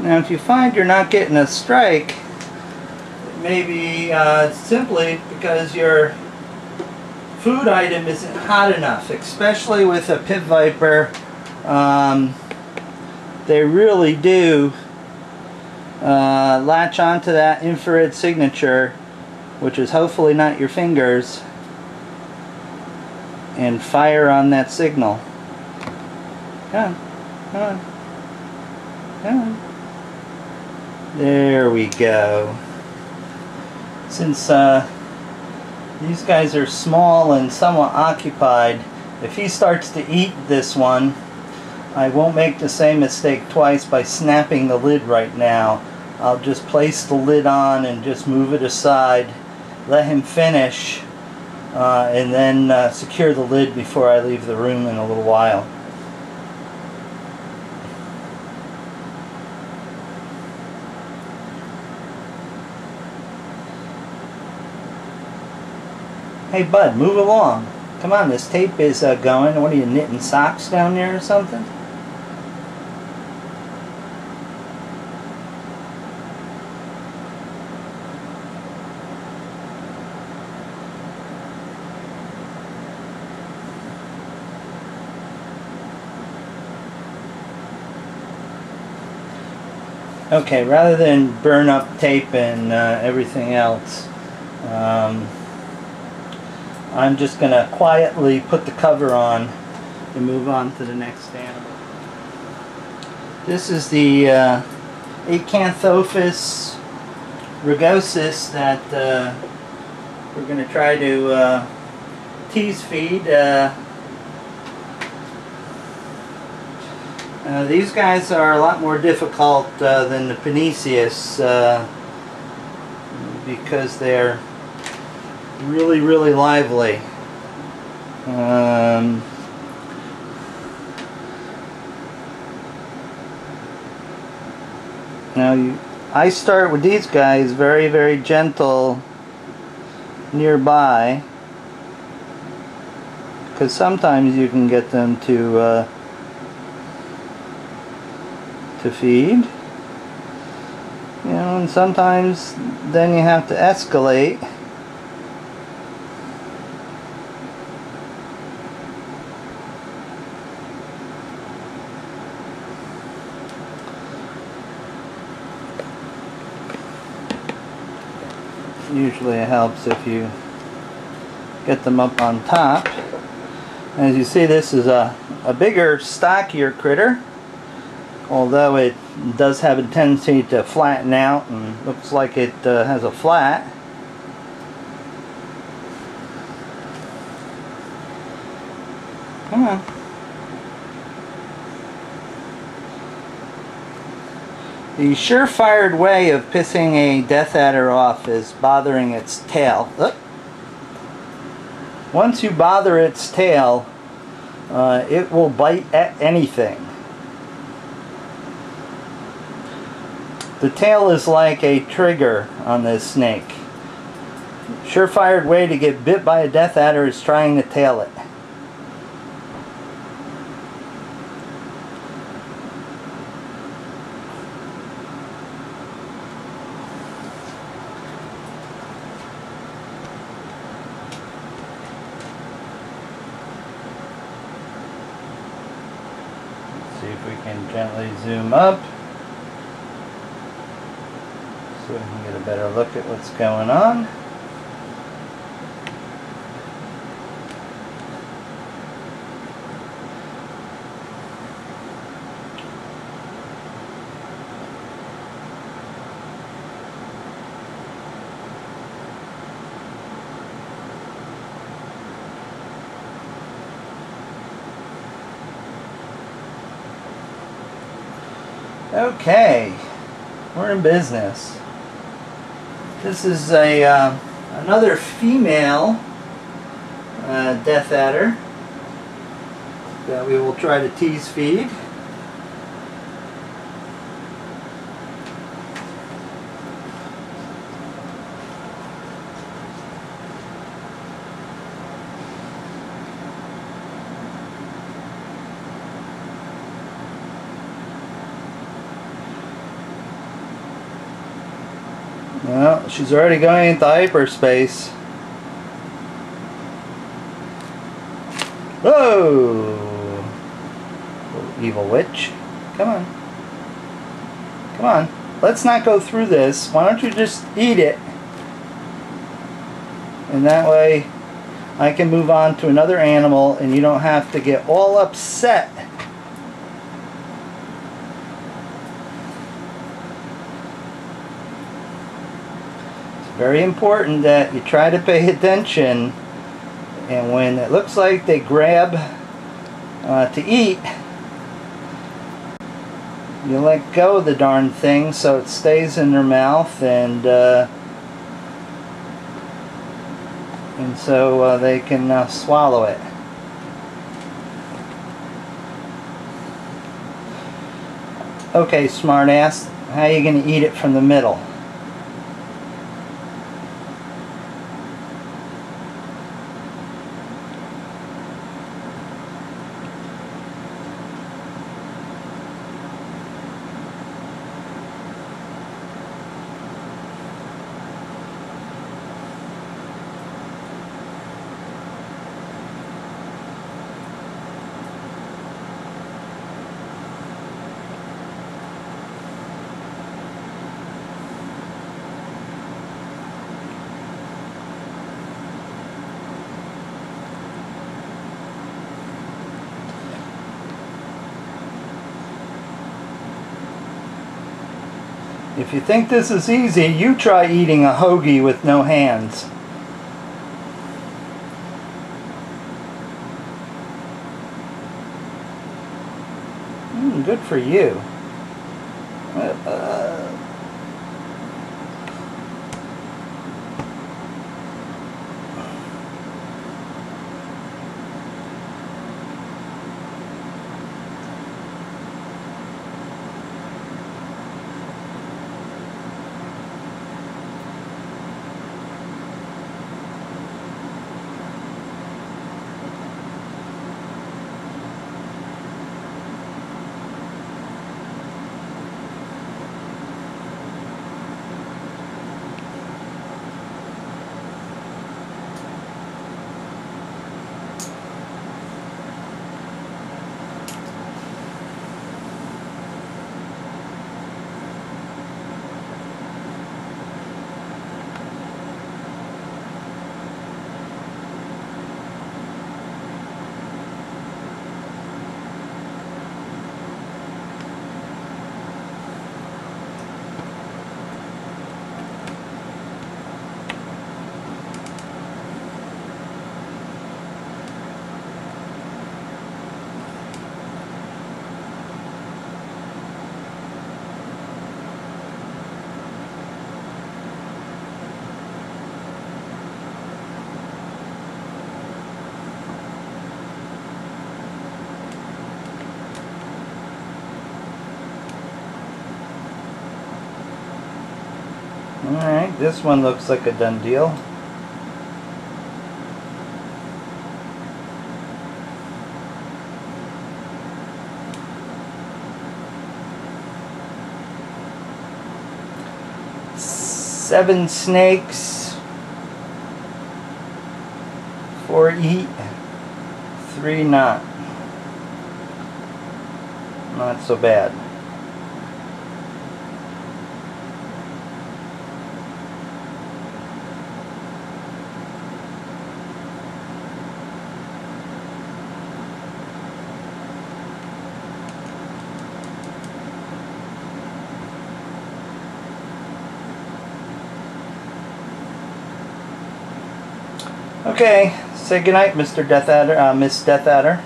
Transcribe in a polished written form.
Now if you find you're not getting a strike, it may be simply because your food item isn't hot enough, especially with a pit viper. They really do latch onto that infrared signature, which is hopefully not your fingers, and fire on that signal. Come on, come on, come on. There we go. Since these guys are small and somewhat occupied, if he starts to eat this one, I won't make the same mistake twice by snapping the lid right now. I'll just place the lid on and just move it aside, let him finish, and then secure the lid before I leave the room in a little while. Hey bud, move along. Come on, this tape is going. What are you, knitting socks down there or something? Okay, rather than burn up tape and everything else, I'm just going to quietly put the cover on and move on to the next animal. This is the Acanthopus rugosus that we're going to try to tease feed. These guys are a lot more difficult than the Panesius because they're really lively. Now I start with these guys very gentle nearby, because sometimes you can get them to feed, you know, and sometimes then you have to escalate. Usually it helps if you get them up on top. As you see, this is a bigger, stockier critter, although it does have a tendency to flatten out and looks like it has a flat. Come on. The surefire way of pissing a death adder off is bothering its tail. Once you bother its tail, it will bite at anything. The tail is like a trigger on this snake. Surefire way to get bit by a death adder is trying to tail it. See if we can gently zoom up so we can get a better look at what's going on. Okay, we're in business. This is another female death adder that we will try to tease feed. Well, she's already going into hyperspace. Whoa! Little evil witch. Come on. Come on. Let's not go through this. Why don't you just eat it? And that way I can move on to another animal and you don't have to get all upset. It's very important that you try to pay attention, and when it looks like they grab to eat, you let go of the darn thing so it stays in their mouth, and so they can swallow it. Okay, smartass, how are you going to eat it from the middle? If you think this is easy, you try eating a hoagie with no hands. Good for you. Alright, this one looks like a done deal. Seven snakes, 4 eat, 3 not. Not so bad. Okay, say goodnight, Mr. Death Adder, Miss Death Adder.